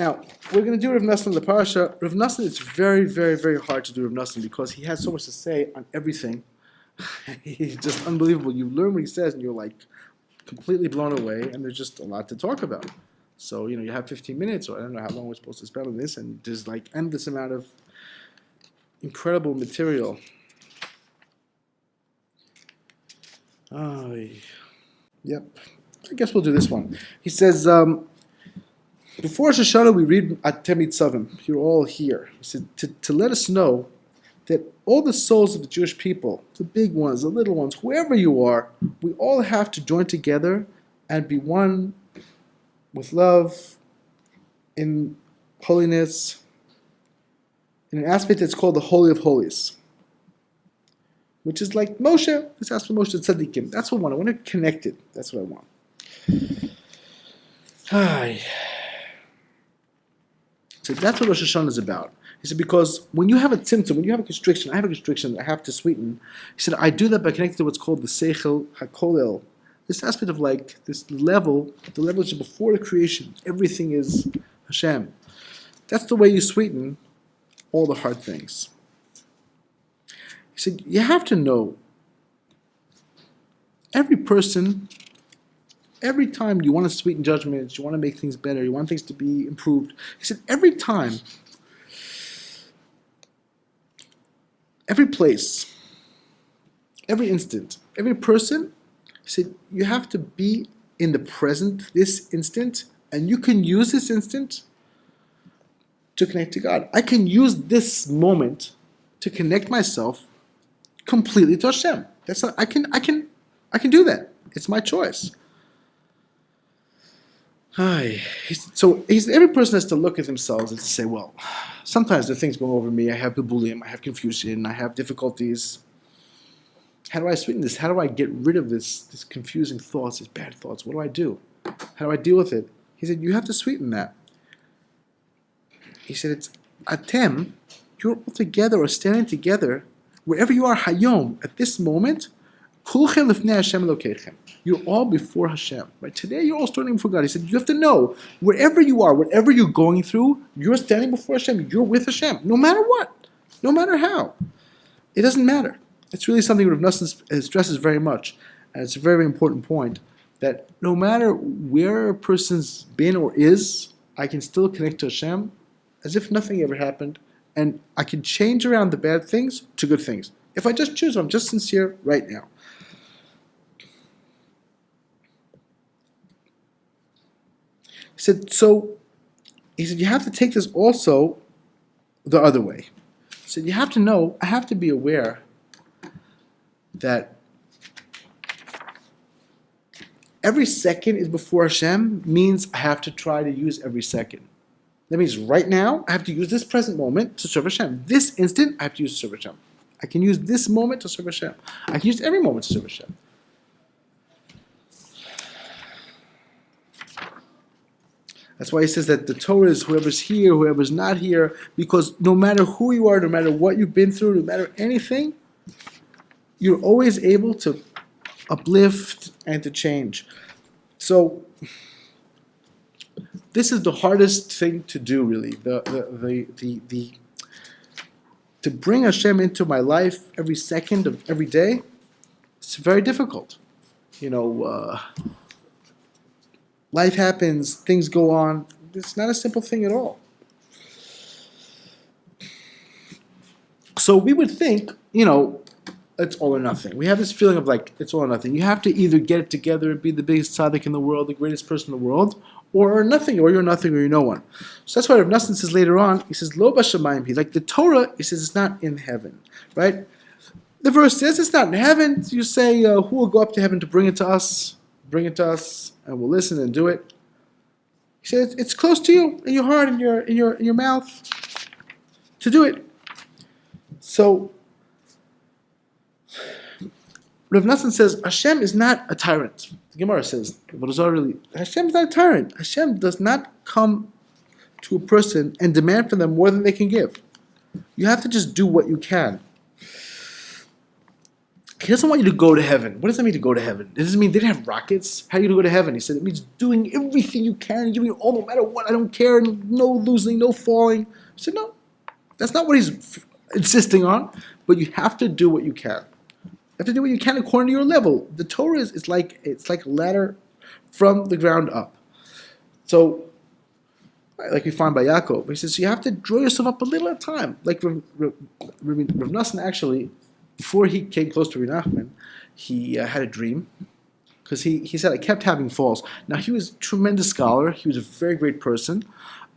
Now, we're going to do Rav Nosson in the Parasha. Rav Nosson, it's very, very, very hard to do Rav Nosson because he has so much to say on everything. He's just unbelievable. You learn what he says and you're like completely blown away, and there's just a lot to talk about. So, you have 15 minutes, or I don't know how long we're supposed to spend on this, and there's like endless amount of incredible material. Yep. I guess we'll do this one. He says, before Rosh Hashanah we read Parshat Nitzavim. You're all here. He said, to let us know that all the souls of the Jewish people, the big ones, the little ones, whoever you are, we all have to join together and be one with love, in holiness, in an aspect that's called the Holy of Holies, which is like Moshe. Let's ask for Moshe Tzadikim. That's what I want. I want to connect it. That's what I want. Hi. So that's what Rosh Hashanah is about. He said, because when you have a symptom, when you have a constriction, I have a constriction that I have to sweeten. He said, I do that by connecting to what's called the Seichel HaKolel. This aspect of like this level, the level which is before the creation. Everything is Hashem. That's the way you sweeten all the hard things. He said, you have to know, every person, every time you want to sweeten judgments, you want to make things better, you want things to be improved. He said, every time, every place, every instant, every person, he said, you have to be in the present, this instant, and you can use this instant to connect to God. I can use this moment to connect myself completely to Hashem. That's not, I can do that. It's my choice. So every person has to look at themselves and say, well, sometimes the things go over me. I have bullying, I have confusion, I have difficulties. How do I sweeten this? How do I get rid of this confusing thoughts, these bad thoughts? What do I do? How do I deal with it? He said, you have to sweeten that. He said, it's atem, you're all together or standing together, wherever you are, hayom, at this moment, kulchem lifnei Hashem Elokeichem. You're all before Hashem. Right? Today you're all standing before God. He said, you have to know, wherever you are, whatever you're going through, you're standing before Hashem. You're with Hashem. No matter what. No matter how. It doesn't matter. It's really something Rav Nosson stresses very much. And it's a very, very important point, that no matter where a person's been or is, I can still connect to Hashem as if nothing ever happened. And I can change around the bad things to good things. If I just choose, I'm just sincere right now. He said, you have to take this also the other way. He said, you have to know, I have to be aware that every second is before Hashem means I have to try to use every second. That means right now, I have to use this present moment to serve Hashem. This instant, I have to use to serve Hashem. I can use this moment to serve Hashem. I can use every moment to serve Hashem. That's why he says that the Torah is whoever's here, whoever's not here, because no matter who you are, no matter what you've been through, no matter anything, you're always able to uplift and to change. So this is the hardest thing to do, really. To bring Hashem into my life every second of every day, it's very difficult. Life happens, things go on. It's not a simple thing at all. So we would think, it's all or nothing. We have this feeling of like, it's all or nothing. You have to either get it together and be the biggest tzaddik in the world, the greatest person in the world, or nothing, or you're nothing, or you're no one. So that's why Rav Nosson says later on, he says, Lo b'shamayim, like the Torah, he says it's not in heaven, right? The verse says it's not in heaven. You say, who will go up to heaven to bring it to us? Bring it to us, and we'll listen and do it. He said it's close to you, in your heart, in your mouth, to do it. So Rav Nosson says Hashem is not a tyrant. The Gemara says, Hashem is not a tyrant. Hashem does not come to a person and demand from them more than they can give. You have to just do what you can. He doesn't want you to go to heaven. What does that mean to go to heaven? It doesn't mean they didn't have rockets. How are you going to go to heaven? He said it means doing everything you can, doing it all no matter what. I don't care. No losing, no falling. I said, no, that's not what he's insisting on. But you have to do what you can. You have to do what you can according to your level. The Torah is like a ladder from the ground up. So, like we find by Yaakov, he says you have to draw yourself up a little at a time. Like Rav Nosson actually, before he came close to Rabbi Nachman, he had a dream, because he said, I kept having falls. Now, he was a tremendous scholar. He was a very great person.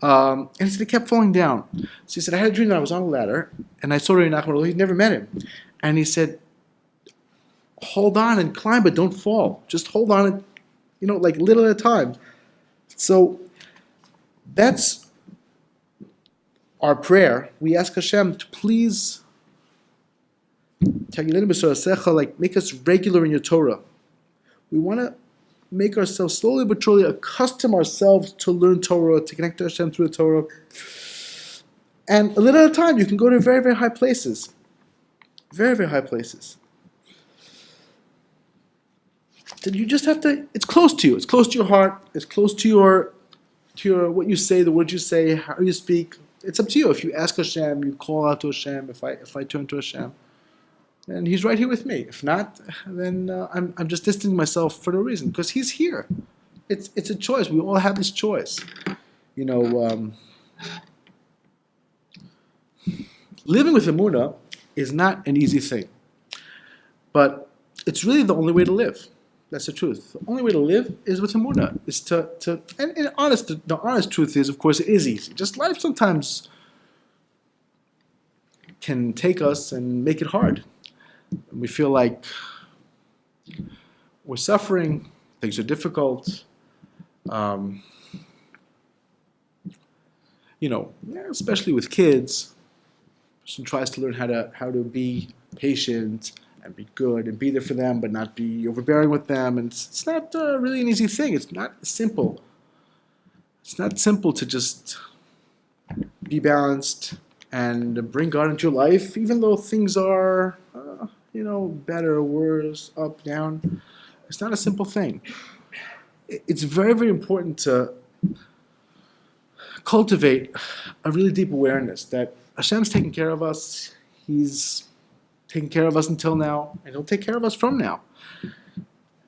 And he said, I kept falling down. So he said, I had a dream that I was on a ladder, and I saw Rabbi Nachman. He'd never met him. And he said, hold on and climb, but don't fall. Just hold on, and, like little at a time. So that's our prayer. We ask Hashem to please make us regular in your Torah. We want to make ourselves slowly but surely accustom ourselves to learn Torah, to connect to Hashem through the Torah. And a little at a time, you can go to very, very high places. Very, very high places. So you just have to, it's close to you. It's close to your heart. It's close to your what you say, the words you say, how you speak. It's up to you. If you ask Hashem, you call out to Hashem, if I turn to Hashem, and He's right here with me. If not, then I'm just distancing myself for no reason, because He's here. It's a choice. We all have this choice. Living with Emunah is not an easy thing, but it's really the only way to live. That's the truth. The only way to live is with Emunah. Is the honest truth is, of course, it is easy. Just life sometimes can take us and make it hard. And we feel like we're suffering, things are difficult. Especially with kids, a person tries to learn how to be patient and be good and be there for them, but not be overbearing with them. And it's not really an easy thing. It's not simple. It's not simple to just be balanced and bring God into your life, even though things are, better or worse, up, down. It's not a simple thing. It's very, very important to cultivate a really deep awareness that Hashem's taking care of us. He's taken care of us until now, and He'll take care of us from now.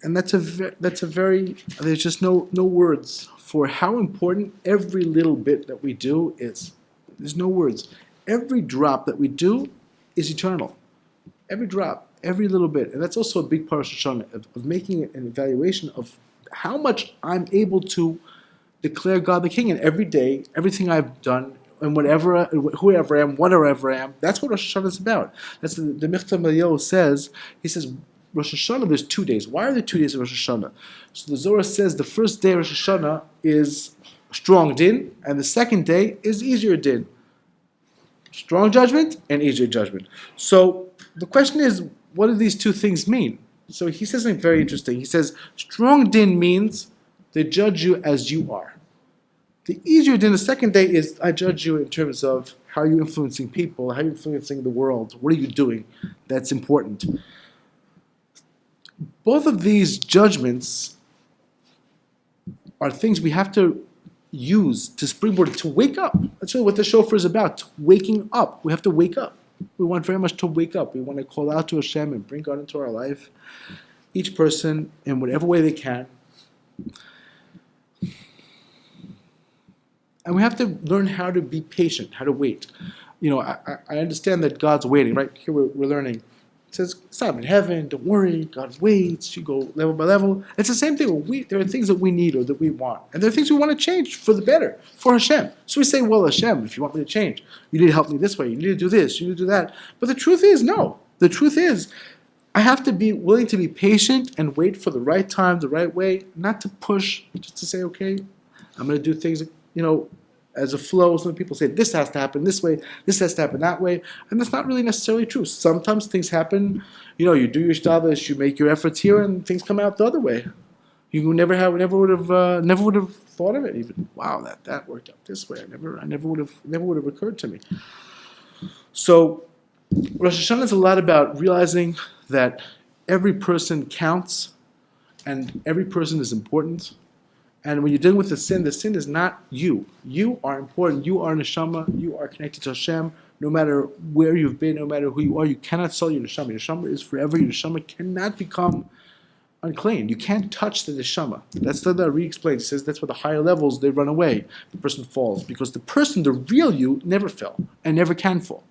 And that's a very, there's just no words for how important every little bit that we do is. There's no words. Every drop that we do is eternal. Every drop, every little bit. And that's also a big part of Hashanah, of making an evaluation of how much I'm able to declare God the King. And every day, everything I've done, and whoever I am, whatever I am, that's what Rosh Hashanah is about. That's the Michtav Mayo says. He says, Rosh Hashanah, there's 2 days. Why are there 2 days of Rosh Hashanah? So the Zohar says the first day of Rosh Hashanah is strong din, and the second day is easier din. Strong judgment and easier judgment. So the question is, what do these two things mean? So he says something very interesting. He says, strong din means they judge you as you are. The easier din, the second day, is I judge you in terms of how you're influencing people, how you're influencing the world, what are you doing that's important. Both of these judgments are things we have to use to springboard, to wake up. That's really what the shofar is about, waking up. We have to wake up. We want very much to wake up. We want to call out to Hashem and bring God into our life, each person in whatever way they can. And we have to learn how to be patient, how to wait. I understand that God's waiting, right? Here we're learning. It says, it's not in heaven, don't worry, God waits, you go level by level. It's the same thing. There are things that we need or that we want. And there are things we want to change for the better, for Hashem. So we say, well, Hashem, if you want me to change, you need to help me this way, you need to do this, you need to do that. But the truth is, no. The truth is, I have to be willing to be patient and wait for the right time, the right way, not to push, just to say, okay, I'm going to do things, as a flow. Some people say this has to happen this way, this has to happen that way, and that's not really necessarily true. Sometimes things happen, you do your shtadlus, you make your efforts here, and things come out the other way. You never would have thought of it even. Wow, that worked out this way. I never would have occurred to me. So Rosh Hashanah is a lot about realizing that every person counts, and every person is important. And when you're dealing with the sin is not you. You are important. You are neshama. You are connected to Hashem. No matter where you've been, no matter who you are, you cannot sell your neshama. Your neshama is forever. Your neshama cannot become unclean. You can't touch the neshama. That's the re-explained. He says that's why the higher levels, they run away. The person falls. Because the person, the real you, never fell and never can fall.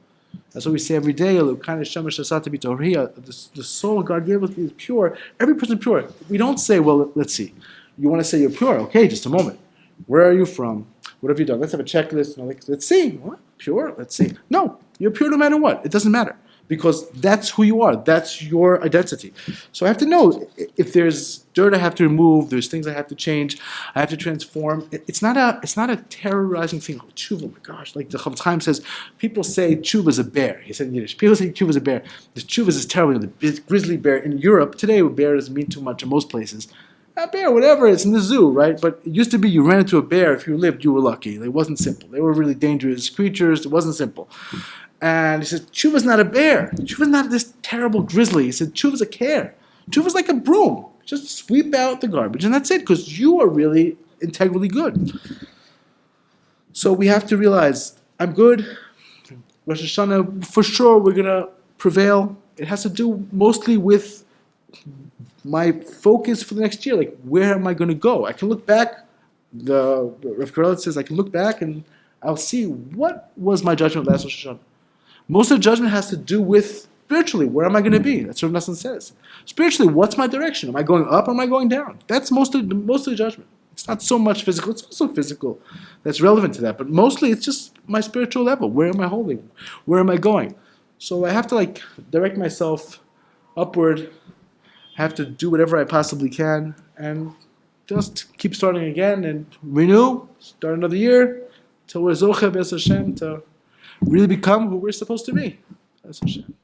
That's what we say every day. The soul God gave us is pure. Every person is pure. We don't say, well, let's see. You want to say you're pure? Okay, just a moment. Where are you from? What have you done? Let's have a checklist. Let's see. What? Pure? Let's see. No, you're pure no matter what. It doesn't matter. Because that's who you are. That's your identity. So I have to know if there's dirt I have to remove, there's things I have to change, I have to transform. It's not a terrorizing thing. Oh, tshuva, oh my gosh. Like the Chofetz Chaim says, people say tshuva is a bear. He said in Yiddish. People say tshuva is a bear. The tshuva is terrible. The big grizzly bear in Europe, today a bear doesn't mean too much in most places. A bear, whatever, it's in the zoo, right? But it used to be you ran into a bear, if you lived, you were lucky. It wasn't simple. They were really dangerous creatures. It wasn't simple. And he says, tshuva's not a bear. Tshuva's not this terrible grizzly. He said, tshuva's a care. Tshuva's like a broom. Just sweep out the garbage, and that's it, because you are really integrally good. So we have to realize, I'm good. Rosh Hashanah, for sure, we're going to prevail. It has to do mostly with my focus for the next year. Like, where am I going to go? I can look back. The Rav Karelitz says, I can look back and I'll see what was my judgment last Rosh Hashanah. Most of the judgment has to do with spiritually, where am I going to be? That's what Nosson says. Spiritually, what's my direction? Am I going up or am I going down? That's most of the judgment. It's not so much physical. It's also physical that's relevant to that. But mostly it's just my spiritual level. Where am I holding? Where am I going? So I have to direct myself upward. I have to do whatever I possibly can and just keep starting again and renew, start another year till we're Zoche B'ez Hashem to really become who we're supposed to be. B'ez Hashem.